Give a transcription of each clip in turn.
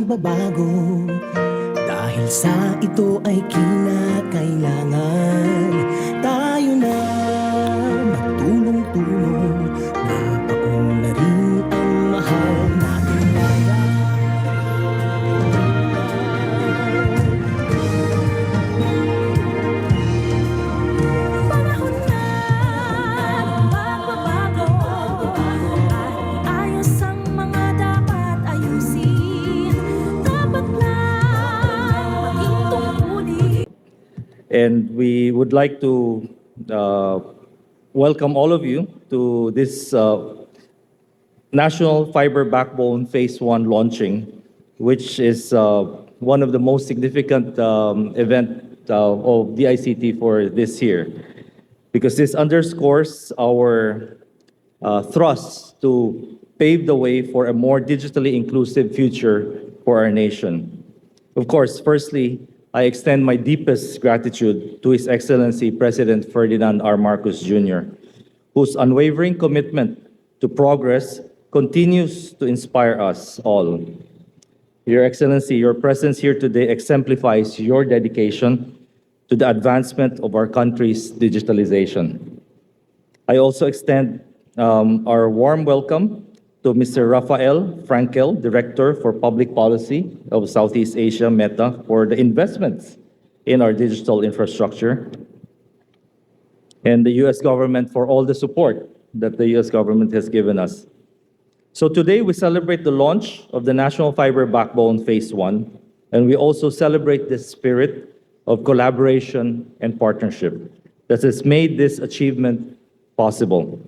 pagbabago. Dahil sa ito ay kinakailangan tayo na magtulong-tulong. Napaunlarin ang mahal natin bayan. Panahon na magbabago at ayos ang mga dapat ayusin. Dapat lang maging tungkulin. And we would like to welcome all of you to this National Fiber Backbone Phase 1 launching, which is one of the most significant event of DICT for this year, because this underscores our thrust to pave the way for a more digitally inclusive future for our nation. Of course, firstly, I extend my deepest gratitude to His Excellency President Ferdinand R. Marcos Jr., whose unwavering commitment to progress continues to inspire us all. Your Excellency, your presence here today exemplifies your dedication to the advancement of our country's digitalization. I also extend our warm welcome to Mr. Rafael Frankel, Director for Public Policy of Southeast Asia, Meta, for the investments in our digital infrastructure, and the U.S. government for all the support that the U.S. government has given us. So today we celebrate the launch of the National Fiber Backbone Phase 1, and we also celebrate the spirit of collaboration and partnership that has made this achievement possible.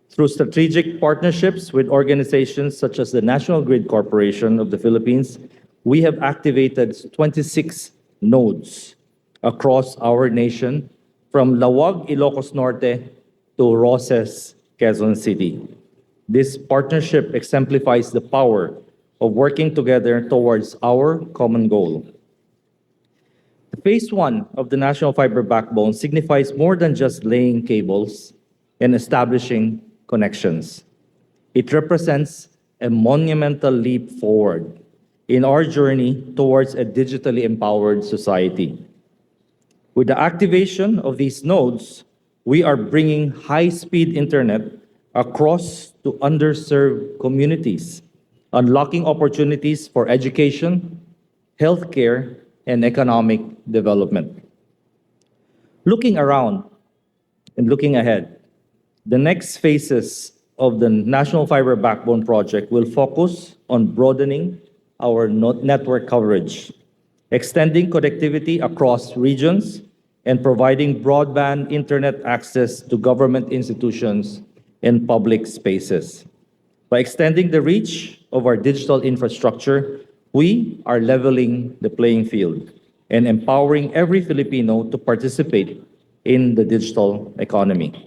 Through strategic partnerships with organizations such as the National Grid Corporation of the Philippines, we have activated 26 nodes across our nation, from Lawag, Ilocos Norte to Roses, Quezon City. This partnership exemplifies the power of working together towards our common goal. Phase 1 of the National Fiber Backbone signifies more than just laying cables and establishing connections. It represents a monumental leap forward in our journey towards a digitally empowered society. With the activation of these nodes, we are bringing high-speed internet across to underserved communities, unlocking opportunities for education, healthcare, and economic development. Looking around and looking ahead, the next phases of the National Fiber Backbone project will focus on broadening our network coverage, extending connectivity across regions, and providing broadband internet access to government institutions and public spaces. By extending the reach of our digital infrastructure, we are leveling the playing field and empowering every Filipino to participate in the digital economy.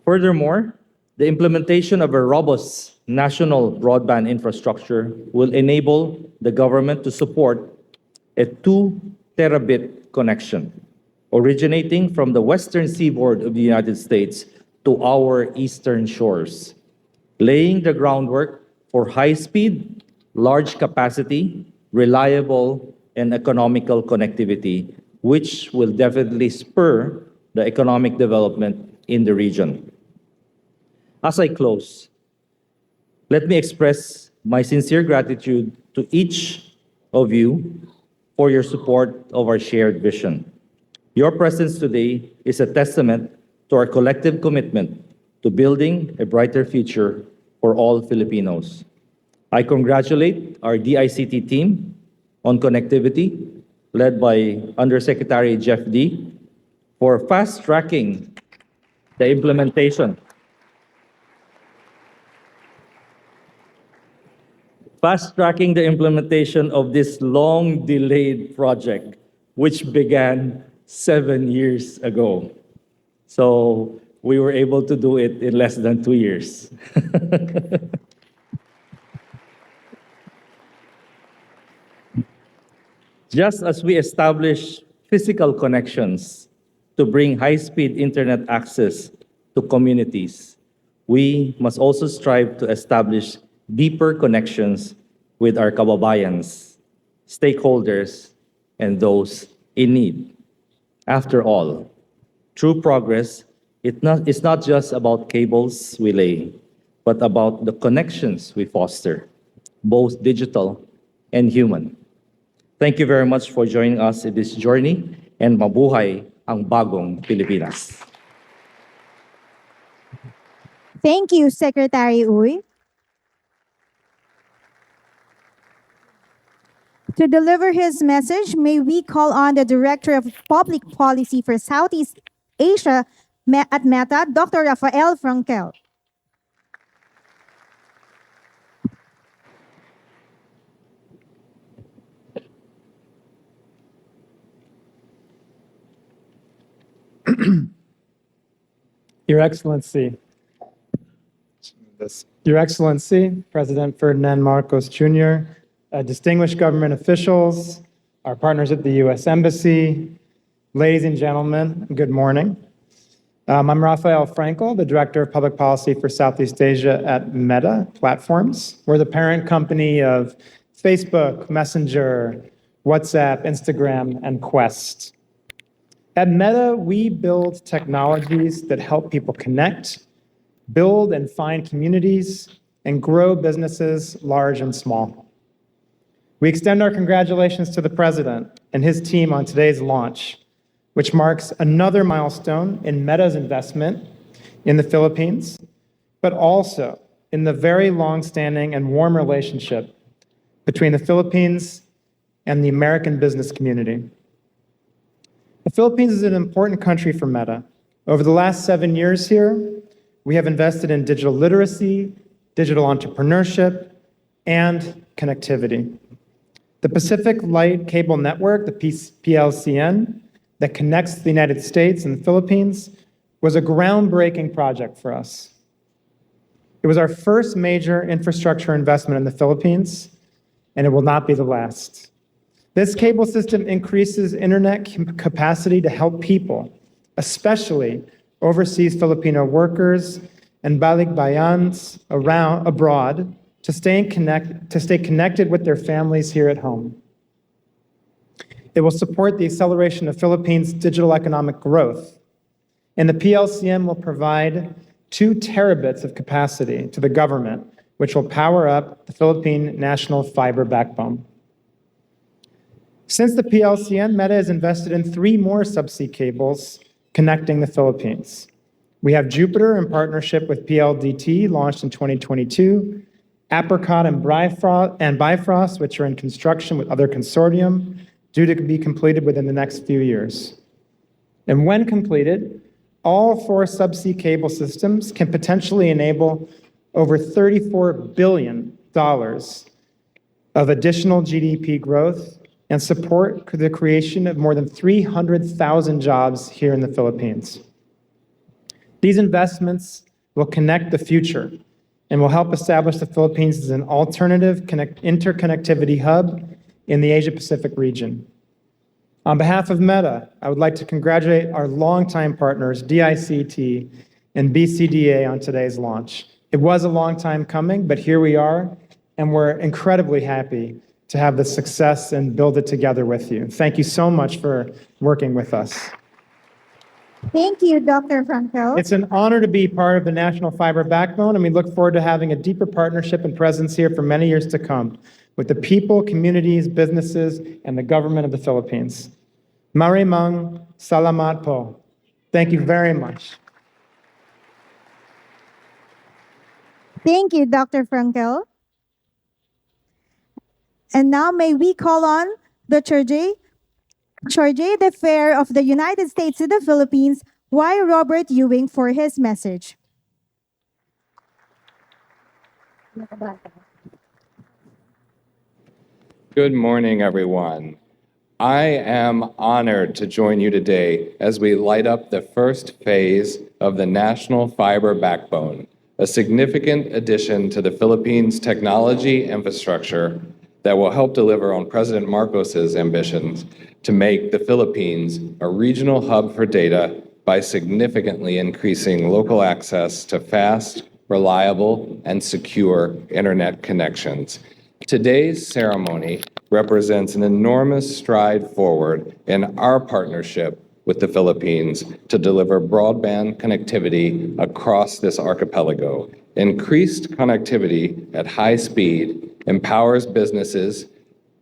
Furthermore, the implementation of a robust national broadband infrastructure will enable the government to support a 2 terabit connection originating from the western seaboard of the United States to our eastern shores, laying the groundwork for high-speed, large-capacity, reliable, and economical connectivity, which will definitely spur the economic development in the region. As I close, let me express my sincere gratitude to each of you for your support of our shared vision. Your presence today is a testament to our collective commitment to building a brighter future for all Filipinos. I congratulate our DICT team on connectivity, led by Undersecretary Jeff D., for fast-tracking the implementation of this long-delayed project, which began 7 years ago. So we were able to do it in less than 2 years. Just as we establish physical connections to bring high-speed internet access to communities, we must also strive to establish deeper connections with our kababayans, stakeholders, and those in need. After all, true progress it's not just about cables we lay, but about the connections we foster, both digital and human. Thank you very much for joining us in this journey, and mabuhay ang bagong Pilipinas. Thank you, Secretary Uy. To deliver his message, may we call on the Director of Public Policy for Southeast Asia at Meta, Dr. Rafael Frankel. Your Excellency, Your Excellency, President Ferdinand Marcos Jr., distinguished government officials, our partners at the U.S. Embassy, ladies and gentlemen, good morning. I'm Rafael Frankel, the Director of Public Policy for Southeast Asia at Meta Platforms. We're the parent company of Facebook, Messenger, WhatsApp, Instagram, and Quest. At Meta, we build technologies that help people connect, build and find communities, and grow businesses large and small. We extend our congratulations to the President and his team on today's launch, which marks another milestone in Meta's investment in the Philippines, but also in the very long-standing and warm relationship between the Philippines and the American business community. The Philippines is an important country for Meta. Over the last 7 years here, we have invested in digital literacy, digital entrepreneurship, and connectivity. The Pacific Light Cable Network, the PLCN, that connects the United States and the Philippines was a groundbreaking project for us. It was our first major infrastructure investment in the Philippines, and it will not be the last. This cable system increases internet capacity to help people, especially overseas Filipino workers and balikbayans abroad, to stay connected with their families here at home. It will support the acceleration of Philippines' digital economic growth, and the PLCM will provide 2 terabits of capacity to the government, which will power up the Philippine national fiber backbone. Since the PLCN, Meta has invested in 3 more subsea cables connecting the Philippines. We have Jupiter in partnership with PLDT, launched in 2022, Apricot and Bifrost, which are in construction with other consortium, due to be completed within the next few years. And when completed, all 4 subsea cable systems can potentially enable over $34 billion of additional GDP growth and support the creation of more than 300,000 jobs here in the Philippines. These investments will connect the future and will help establish the Philippines as an alternative interconnectivity hub in the Asia-Pacific region. On behalf of Meta, I would like to congratulate our longtime partners, DICT and BCDA, on today's launch. It was a long time coming, but here we are, and we're incredibly happy to have the success and build it together with you. Thank you so much for working with us. Thank you, Dr. Frankel. It's an honor to be part of the National Fiber Backbone, and we look forward to having a deeper partnership and presence here for many years to come with the people, communities, businesses, and the government of the Philippines. Maraming salamat po. Thank you very much. Thank you, Dr. Frankel. And now may we call on the Charge d'Affaires of the United States to the Philippines, Y. Robert Ewing, for his message. Good morning, everyone. I am honored to join you today as we light up the first phase of the National Fiber Backbone, a significant addition to the Philippines' technology infrastructure that will help deliver on President Marcos's ambitions to make the Philippines a regional hub for data by significantly increasing local access to fast, reliable, and secure internet connections. Today's ceremony represents an enormous stride forward in our partnership with the Philippines to deliver broadband connectivity across this archipelago. Increased connectivity at high speed empowers businesses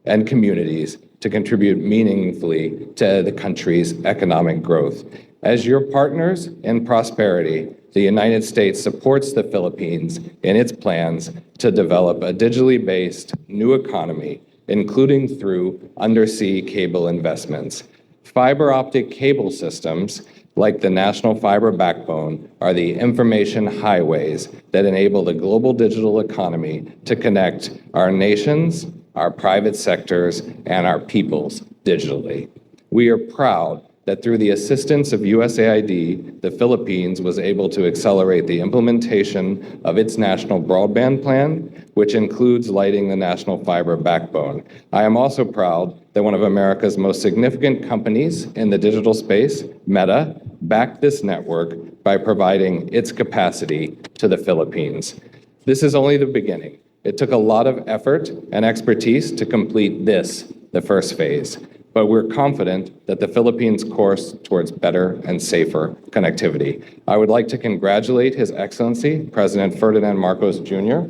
and communities to contribute meaningfully to the country's economic growth. As your partners in prosperity, the United States supports the Philippines in its plans to develop a digitally based new economy, including through undersea cable investments. Fiber optic cable systems, like the National Fiber Backbone, are the information highways that enable the global digital economy to connect our nations, our private sectors, and our peoples digitally. We are proud that through the assistance of USAID, the Philippines was able to accelerate the implementation of its national broadband plan, which includes lighting the national fiber backbone. I am also proud that one of America's most significant companies in the digital space, Meta, backed this network by providing its capacity to the Philippines. This is only the beginning. It took a lot of effort and expertise to complete this, the first phase. But we're confident that the Philippines' course towards better and safer connectivity. I would like to congratulate His Excellency, President Ferdinand Marcos Jr.,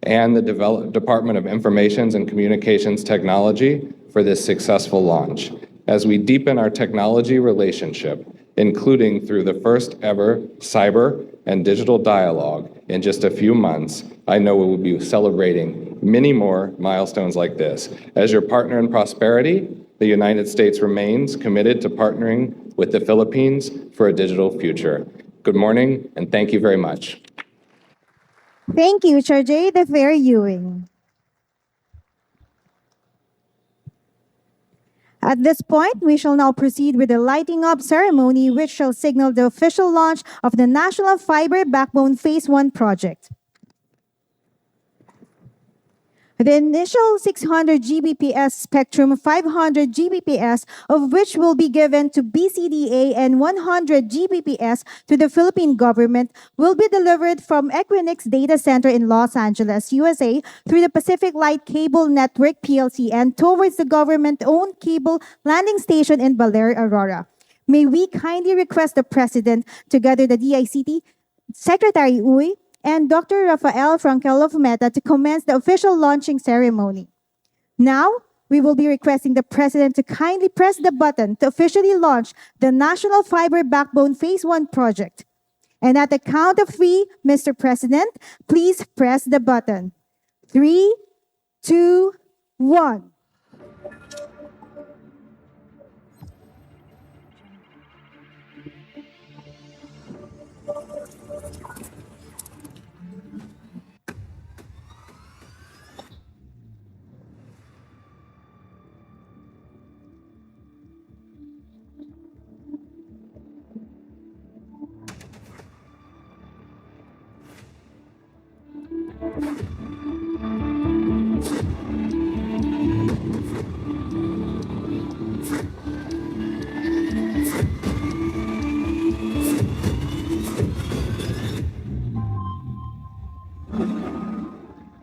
and the Department of Information and Communications Technology for this successful launch. As we deepen our technology relationship, including through the first ever cyber and digital dialogue in just a few months, I know we will be celebrating many more milestones like this. As your partner in prosperity, the United States remains committed to partnering with the Philippines for a digital future. Good morning, and thank you very much. Thank you, Charjay De Fair Ewing. At this point, we shall now proceed with the lighting up ceremony, which shall signal the official launch of the National Fiber Backbone Phase 1 project. The initial 600 Gbps spectrum, 500 Gbps of which will be given to BCDA and 100 Gbps to the Philippine government, will be delivered from Equinix Data Center in Los Angeles, USA, through the Pacific Light Cable Network PLC and towards the government-owned cable landing station in Baler, Aurora. May we kindly request the President, together the DICT, Secretary Uy, and Dr. Rafael Frankel of Meta to commence the official launching ceremony. Now, we will be requesting the President to kindly press the button to officially launch the National Fiber Backbone Phase 1 project. And at the count of 3, Mr. President, please press the button. 3, 2, 1.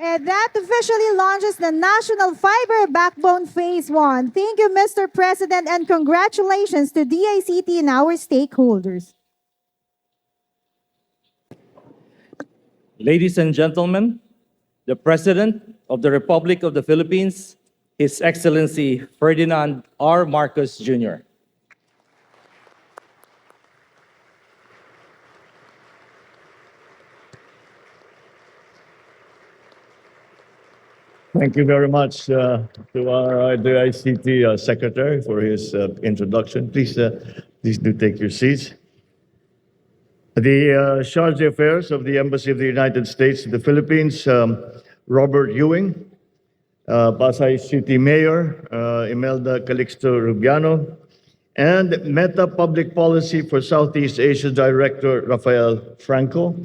And that officially launches the National Fiber Backbone Phase 1. Thank you, Mr. President, and congratulations to DICT and our stakeholders. Ladies and gentlemen, the President of the Republic of the Philippines, His Excellency Ferdinand R. Marcos Jr. Thank you very much to our DICT Secretary for his introduction. Please do take your seats. The Charge d'Affaires of the Embassy of the United States in the Philippines, Robert Ewing, Pasay City Mayor Imelda Calixto Rubiano, and Meta Public Policy for Southeast Asia Director Rafael Franco,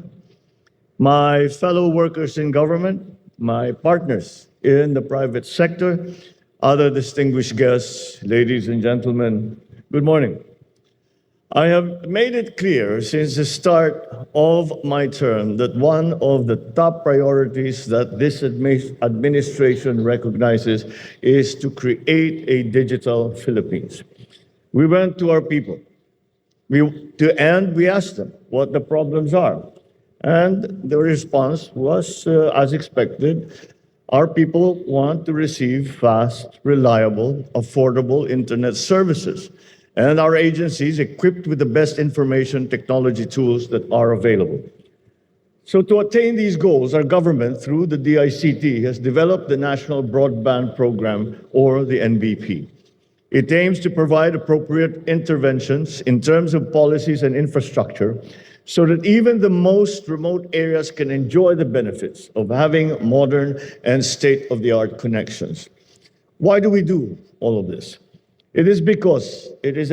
my fellow workers in government, my partners in the private sector, other distinguished guests, ladies and gentlemen, good morning. I have made it clear since the start of my term that one of the top priorities that this administration recognizes is to create a digital Philippines. We went to our people. We asked them what the problems are. And the response was, as expected, our people want to receive fast, reliable, affordable internet services. And our agencies equipped with the best information technology tools that are available. So to attain these goals, our government, through the DICT, has developed the National Broadband Program, or the NBP. It aims to provide appropriate interventions in terms of policies and infrastructure so that even the most remote areas can enjoy the benefits of having modern and state-of-the-art connections. Why do we do all of this? It is because it is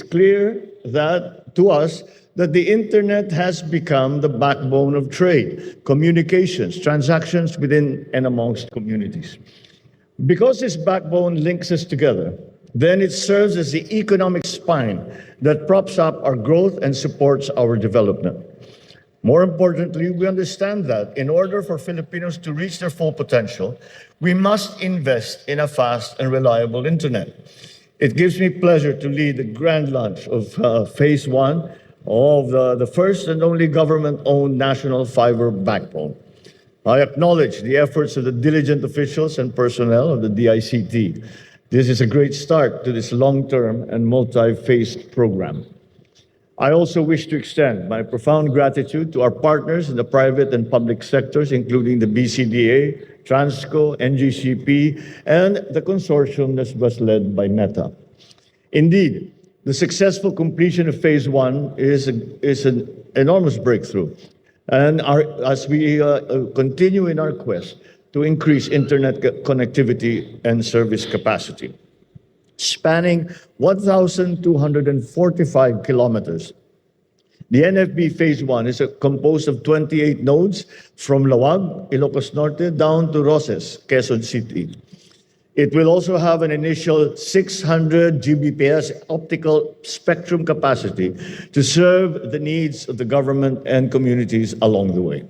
clear that to us that the internet has become the backbone of trade, communications, transactions within and amongst communities. Because this backbone links us together, then it serves as the economic spine that props up our growth and supports our development. More importantly, we understand that in order for Filipinos to reach their full potential, we must invest in a fast and reliable internet. It gives me pleasure to lead the grand launch of Phase 1 of the first and only government-owned national fiber backbone. I acknowledge the efforts of the diligent officials and personnel of the DICT. This is a great start to this long-term and multi-phased program. I also wish to extend my profound gratitude to our partners in the private and public sectors, including the BCDA, Transco, NGCP, and the consortium that was led by Meta. Indeed, the successful completion of Phase 1 is an enormous breakthrough. And as we continue in our quest to increase internet connectivity and service capacity. Spanning 1,245 kilometers, the NFB Phase 1 is composed of 28 nodes from Lawag, Ilocos Norte, down to Roses, Quezon City. It will also have an initial 600 Gbps optical spectrum capacity to serve the needs of the government and communities along the way.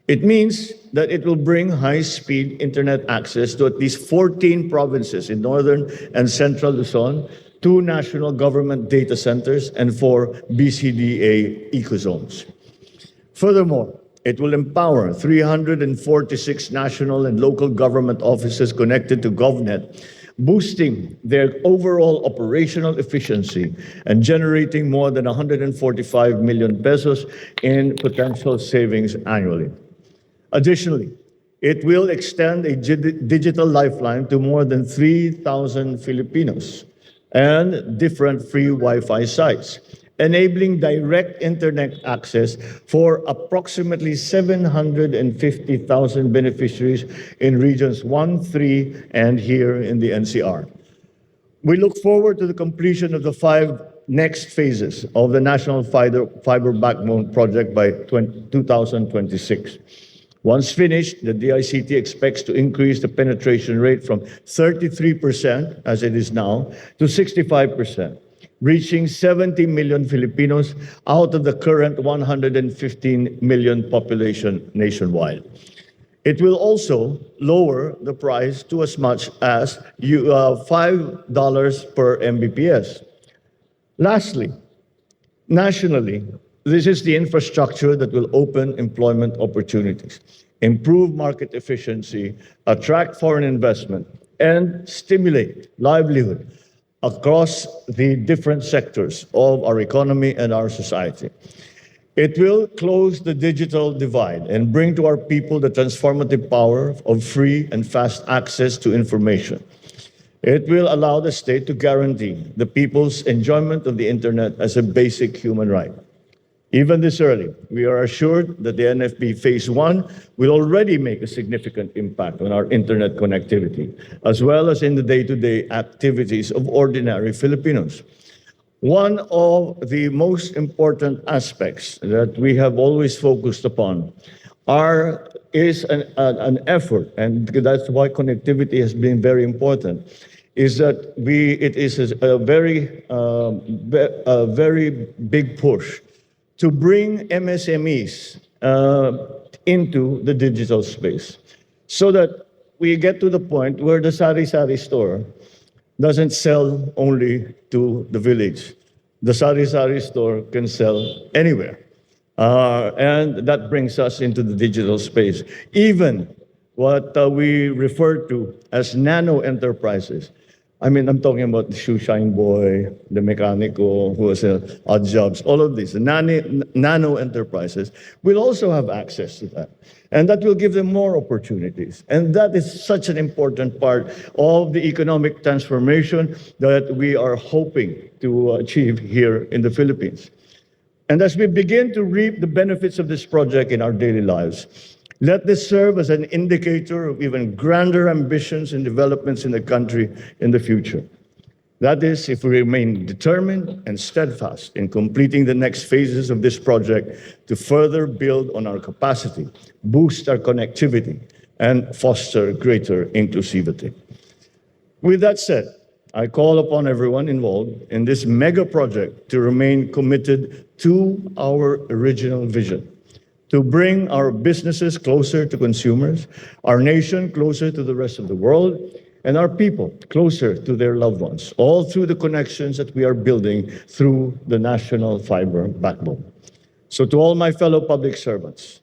It means that it will bring high-speed internet access to at least 14 provinces in northern and central Luzon, 2 national government data centers, and 4 BCDA ecozones. Furthermore, it will empower 346 national and local government offices connected to GovNet, boosting their overall operational efficiency and generating more than 145 million pesos in potential savings annually. Additionally, it will extend a digital lifeline to more than 3,000 Filipinos and different free Wi-Fi sites, enabling direct internet access for approximately 750,000 beneficiaries in regions 1, 3, and here in the NCR. We look forward to the completion of the 5 next phases of the National Fiber Backbone Project by 2026. Once finished, the DICT expects to increase the penetration rate from 33%, as it is now, to 65%. Reaching 70 million Filipinos out of the current 115 million population nationwide. It will also lower the price to as much as $5 per Mbps. Lastly, nationally, this is the infrastructure that will open employment opportunities, improve market efficiency, attract foreign investment, and stimulate livelihood across the different sectors of our economy and our society. It will close the digital divide and bring to our people the transformative power of free and fast access to information. It will allow the state to guarantee the people's enjoyment of the internet as a basic human right. Even this early, we are assured that the NFB Phase 1 will already make a significant impact on our internet connectivity, as well as in the day-to-day activities of ordinary Filipinos. One of the most important aspects that we have always focused upon is an effort, and that's why connectivity has been very important, is that it is a very big push to bring MSMEs into the digital space so that we get to the point where the sari-sari store doesn't sell only to the village. The sari-sari store can sell anywhere. And that brings us into the digital space. Even what we refer to as nano enterprises. I mean, I'm talking about the shoe shine boy, the mechanico who has odd jobs, all of these. The nano enterprises will also have access to that. And that will give them more opportunities. And that is such an important part of the economic transformation that we are hoping to achieve here in the Philippines. And as we begin to reap the benefits of this project in our daily lives, let this serve as an indicator of even grander ambitions and developments in the country in the future. That is, if we remain determined and steadfast in completing the next phases of this project to further build on our capacity, boost our connectivity, and foster greater inclusivity. With that said, I call upon everyone involved in this mega project to remain committed to our original vision, to bring our businesses closer to consumers, our nation closer to the rest of the world, and our people closer to their loved ones, all through the connections that we are building through the national fiber backbone. So to all my fellow public servants,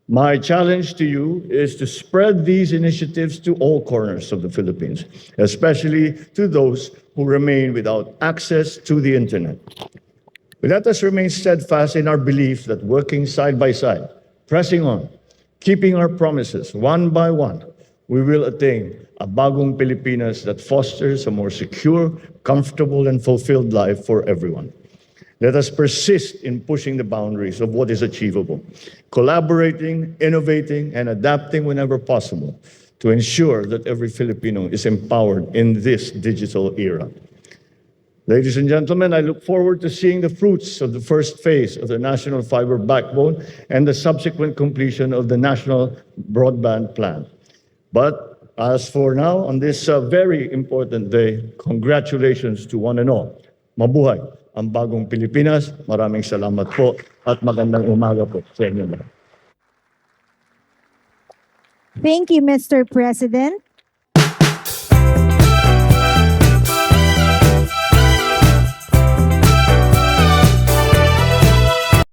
my challenge to you is to spread these initiatives to all corners of the Philippines, especially to those who remain without access to the internet. Let us remain steadfast in our belief that working side by side, pressing on, keeping our promises one by one, we will attain a bagong Pilipinas that fosters a more secure, comfortable, and fulfilled life for everyone. Let us persist in pushing the boundaries of what is achievable, collaborating, innovating, and adapting whenever possible to ensure that every Filipino is empowered in this digital era. Ladies and gentlemen, I look forward to seeing the fruits of the first phase of the National Fiber Backbone and the subsequent completion of the National Broadband Plan. But as for now, on this very important day, congratulations to one and all. Mabuhay ang bagong Pilipinas. Maraming salamat po at magandang umaga po sa inyo lahat. Thank you, Mr. President.